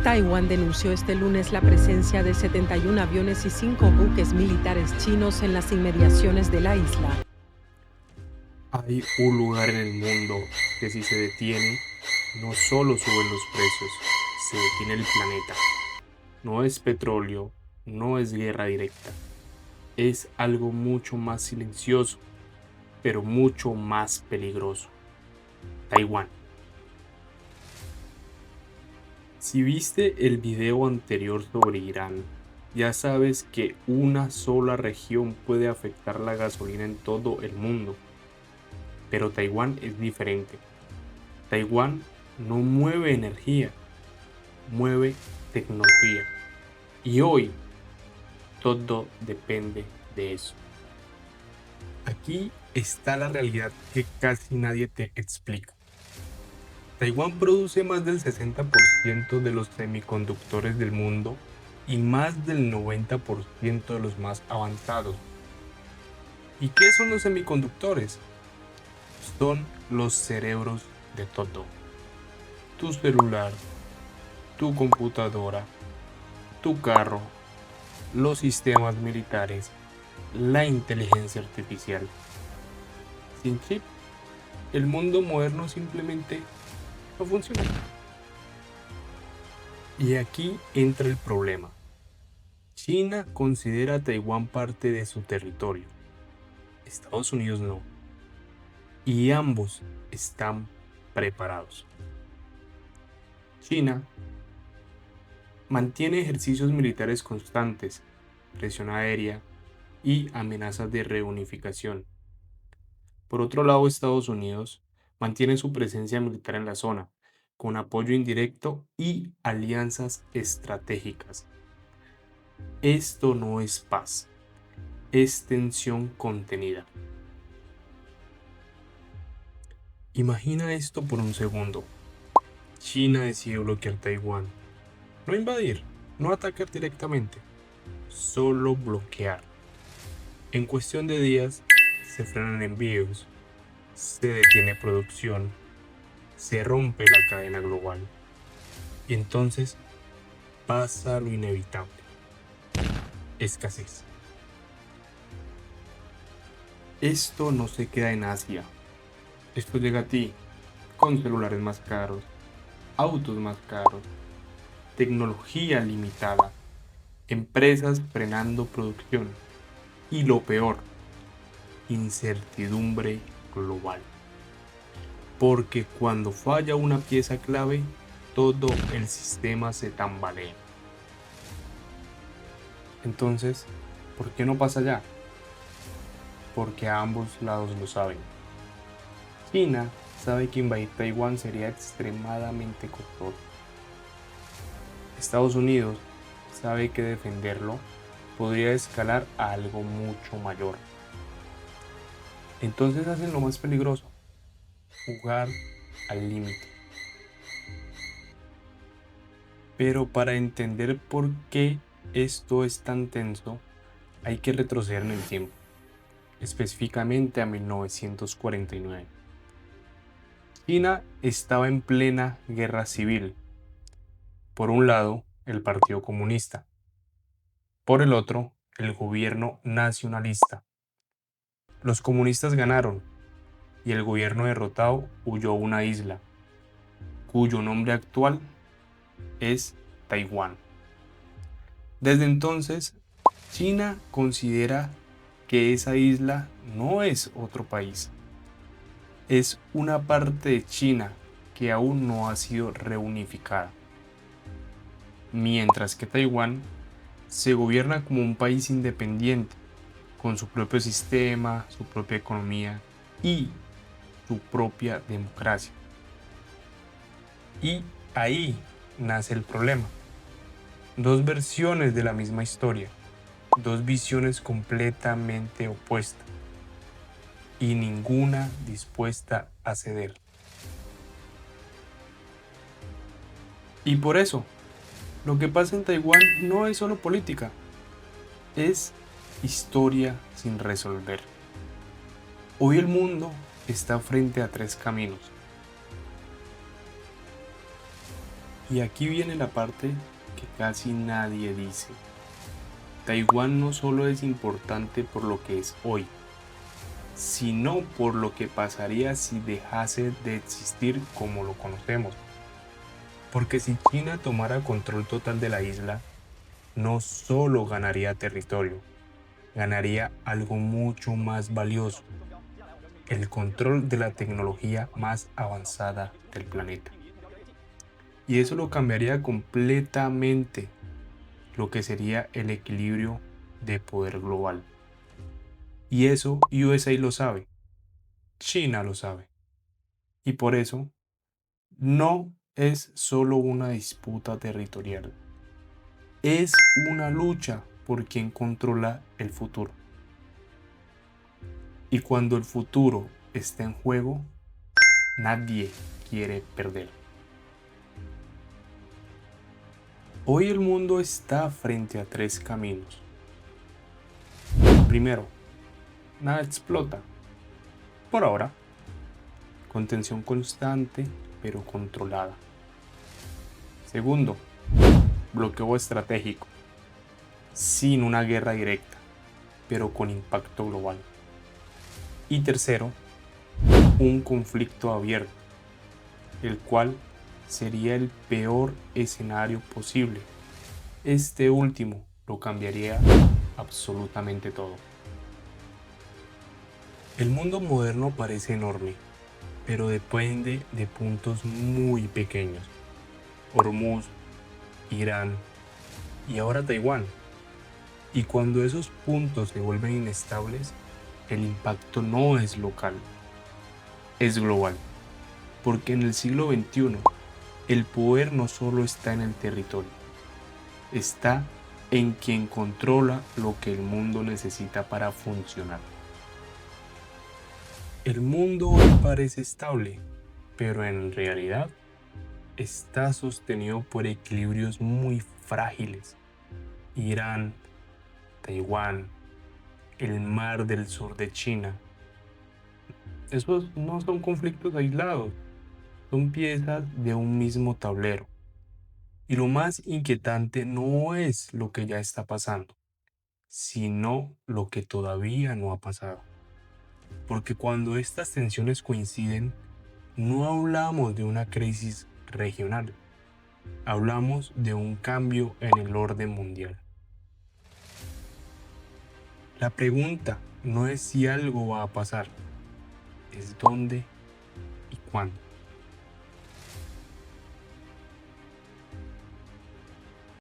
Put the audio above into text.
Taiwán denunció este lunes la presencia de 71 aviones y 5 buques militares chinos en las inmediaciones de la isla. Hay un lugar en el mundo que si se detiene, no solo suben los precios, se detiene el planeta. No es petróleo, no es guerra directa, es algo mucho más silencioso, pero mucho más peligroso. Taiwán. Si viste el video anterior sobre Irán, ya sabes que una sola región puede afectar la gasolina en todo el mundo. Pero Taiwán es diferente. Taiwán no mueve energía, mueve tecnología. Y hoy todo depende de eso. Aquí está la realidad que casi nadie te explica. Taiwán produce más del 60% de los semiconductores del mundo y más del 90% de los más avanzados. ¿Y qué son los semiconductores? Son los cerebros de todo. Tu celular, tu computadora, tu carro, los sistemas militares, la inteligencia artificial. Sin chip, el mundo moderno simplemente no funciona. Y aquí entra el problema. China considera a Taiwán parte de su territorio. Estados Unidos no. Y ambos están preparados. China mantiene ejercicios militares constantes, presión aérea y amenazas de reunificación. Por otro lado, Estados Unidos mantiene su presencia militar en la zona, con apoyo indirecto y alianzas estratégicas. Esto no es paz, es tensión contenida. Imagina esto por un segundo. China decide bloquear Taiwán. No invadir, no atacar directamente, solo bloquear. En cuestión de días, se frenan envíos, se detiene producción, se rompe la cadena global. Y entonces pasa lo inevitable. Escasez. Esto no se queda en Asia. Esto llega a ti con celulares más caros, autos más caros, tecnología limitada, empresas frenando producción y lo peor, incertidumbre global. Porque cuando falla una pieza clave, todo el sistema se tambalea. Entonces, ¿por qué no pasa ya? Porque ambos lados lo saben. China sabe que invadir Taiwán sería extremadamente costoso. Estados Unidos sabe que defenderlo podría escalar a algo mucho mayor. Entonces hacen lo más peligroso, jugar al límite. Pero para entender por qué esto es tan tenso, hay que retroceder en el tiempo, específicamente a 1949. China estaba en plena guerra civil. Por un lado, el Partido Comunista. Por el otro, el gobierno nacionalista. Los comunistas ganaron y el gobierno derrotado huyó a una isla, cuyo nombre actual es Taiwán. Desde entonces, China considera que esa isla no es otro país, es una parte de China que aún no ha sido reunificada, mientras que Taiwán se gobierna como un país independiente, con su propio sistema, su propia economía y su propia democracia. Y ahí nace el problema. Dos versiones de la misma historia, dos visiones completamente opuestas y ninguna dispuesta a ceder. Y por eso, lo que pasa en Taiwán no es solo política, es historia sin resolver. Hoy el mundo está frente a tres caminos. Y aquí viene la parte que casi nadie dice. Taiwán no solo es importante por lo que es hoy, sino por lo que pasaría si dejase de existir como lo conocemos. Porque si China tomara control total de la isla, no solo ganaría territorio, ganaría algo mucho más valioso: el control de la tecnología más avanzada del planeta. Y eso lo cambiaría completamente lo que sería el equilibrio de poder global. Y eso USA lo sabe, China lo sabe. Y por eso no es solo una disputa territorial, es una lucha por quien controla el futuro. Y cuando el futuro está en juego, nadie quiere perder. Hoy el mundo está frente a tres caminos. Primero, nada explota. Por ahora, contención constante pero controlada. Segundo, bloqueo estratégico, sin una guerra directa, pero con impacto global. Y tercero, un conflicto abierto, el cual sería el peor escenario posible. Este último lo cambiaría absolutamente todo. El mundo moderno parece enorme, pero depende de puntos muy pequeños. Hormuz, Irán y ahora Taiwán. Y cuando esos puntos se vuelven inestables, el impacto no es local, es global. Porque en el siglo XXI, el poder no solo está en el territorio, está en quien controla lo que el mundo necesita para funcionar. El mundo hoy parece estable, pero en realidad está sostenido por equilibrios muy frágiles. Irán, Taiwán, el mar del sur de China. Esos no son conflictos aislados, son piezas de un mismo tablero. Y lo más inquietante no es lo que ya está pasando, sino lo que todavía no ha pasado. Porque cuando estas tensiones coinciden, no hablamos de una crisis regional, hablamos de un cambio en el orden mundial. La pregunta no es si algo va a pasar, es dónde y cuándo.